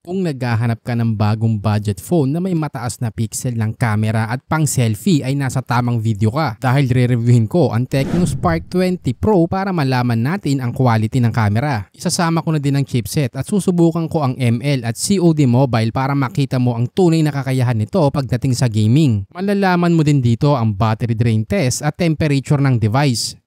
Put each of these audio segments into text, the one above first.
Kung naghahanap ka ng bagong budget phone na may mataas na pixel ng camera at pang selfie ay nasa tamang video ka dahil re-reviewin ko ang Tecno Spark 20 Pro para malaman natin ang quality ng camera. Isasama ko na din ang chipset at susubukan ko ang ML at COD Mobile para makita mo ang tunay na kakayahan nito pagdating sa gaming. Malalaman mo din dito ang battery drain test at temperature ng device.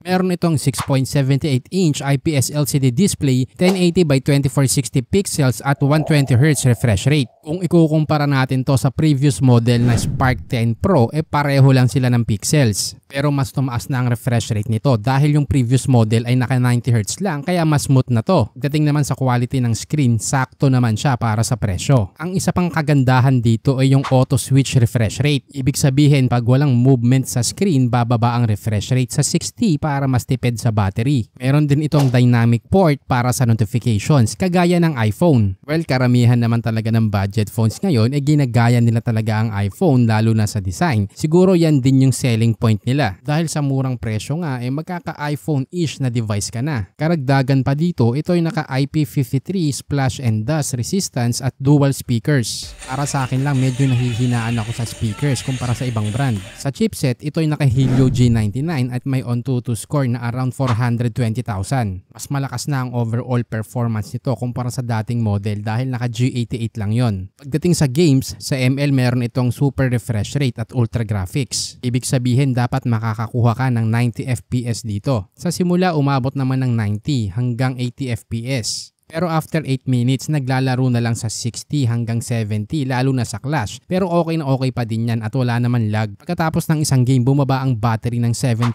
Meron itong 6.78-inch IPS LCD display, 1080 by 2460 pixels at 120Hz refresh rate. Kung ikukumpara natin to sa previous model na Spark 10 Pro, pareho lang sila ng pixels. Pero mas tumaas na ang refresh rate nito dahil yung previous model ay naka 90Hz lang kaya mas smooth na to. Dating naman sa quality ng screen, sakto naman siya para sa presyo. Ang isa pang kagandahan dito ay yung auto switch refresh rate. Ibig sabihin pag walang movement sa screen, bababa ang refresh rate sa 60 para mas tipid sa battery. Meron din itong dynamic port para sa notifications kagaya ng iPhone. Well, karamihan naman talaga ng budget phones ngayon ginagaya nila talaga ang iPhone lalo na sa design. Siguro yan din yung selling point nila. Dahil sa murang presyo nga magkaka-iPhone-ish na device ka na. Karagdagan pa dito, ito ay naka IP53 splash and dust resistance at dual speakers. Para sa akin lang medyo nahihinaan ako sa speakers kumpara sa ibang brand. Sa chipset, ito ay naka Helio G99 at may AnTuTu score na around 420,000. Mas malakas na ang overall performance nito kumpara sa dating model dahil naka G88 lang yon. Pagdating sa games, sa ML meron itong super refresh rate at ultra graphics. Ibig sabihin dapat makakakuha ka ng 90 FPS dito. Sa simula umabot naman ng 90 hanggang 80 FPS. Pero after 8 minutes, naglalaro na lang sa 60 hanggang 70 lalo na sa Clash. Pero okay na okay pa din yan at wala naman lag. Pagkatapos ng isang game, bumaba ang battery ng 7%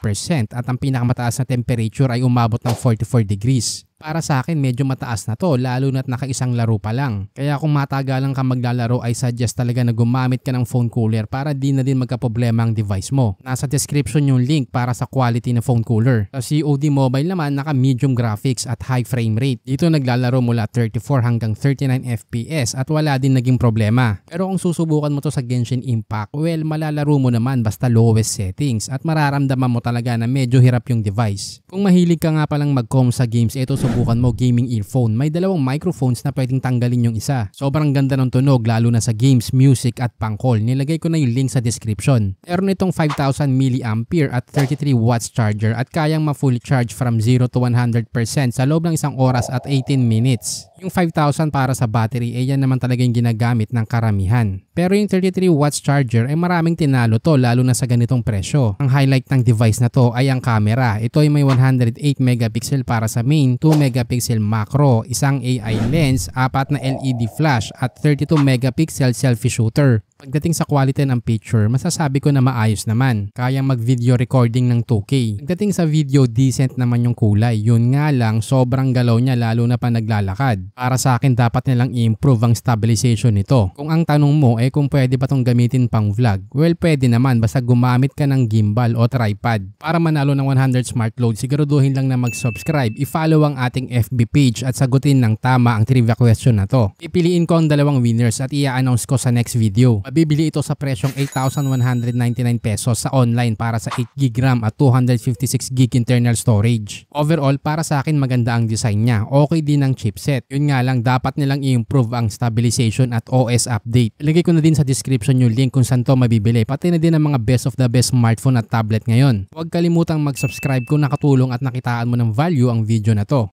at ang pinakamataas na temperature ay umabot ng 44 degrees. Para sa akin medyo mataas na to lalo na't naka-isang laro pa lang. Kaya kung matagalan ka maglalaro ay suggest talaga na gumamit ka ng phone cooler para di na din magkaproblema ang device mo. Nasa description yung link para sa quality na phone cooler. Sa COD Mobile naman naka medium graphics at high frame rate. Dito naglalaro mula 34 hanggang 39 FPS at wala din naging problema. Pero kung susubukan mo to sa Genshin Impact, well malalaro mo naman basta lowest settings at mararamdaman mo talaga na medyo hirap yung device. Kung mahilig ka nga palang mag-com sa games, ito subukan mo gaming earphone. May dalawang microphones na pwedeng tanggalin yung isa. Sobrang ganda ng tunog lalo na sa games, music at pang-call. Nilagay ko na yung link sa description. Meron itong 5,000 mAh at 33 watts charger at kayang ma-fully charge from 0 to 100% sa loob ng isang oras at 18 minutes. Yung 5,000 para sa battery yan naman talaga yung ginagamit ng karamihan. Pero yung 33 watts charger maraming tinalo to lalo na sa ganitong presyo. Ang highlight ng device na to ay ang camera. Ito ay may 108 megapixel para sa main, 2 megapixel macro, isang AI lens, 4 na LED flash at 32 megapixel selfie shooter. Pagdating sa quality ng picture, masasabi ko na maayos naman. Kayang mag-video recording ng 2K. Pagdating sa video, decent naman yung kulay. Yun nga lang, sobrang galaw niya lalo na pa naglalakad. Para sa akin, dapat nilang i-improve ang stabilization nito. Kung ang tanong mo kung pwede ba itong gamitin pang vlog, well pwede naman basta gumamit ka ng gimbal o tripod. Para manalo ng 100 smart load, siguraduhin lang na mag-subscribe, i-follow ang ating FB page at sagutin ng tama ang trivia question na to. Pipiliin ko ang dalawang winners at i-announce ko sa next video. Mabibili ito sa presyong 8,199 pesos sa online para sa 8GB RAM at 256GB internal storage. Overall, para sa akin maganda ang design niya. Okay din ang chipset. Yun nga lang, dapat nilang i-improve ang stabilization at OS update. Ilagay ko na din sa description yung link kung saan to mabibili. Pati na din ang mga best of the best smartphone at tablet ngayon. Huwag kalimutang mag-subscribe kung nakatulong at nakitaan mo ng value ang video na to.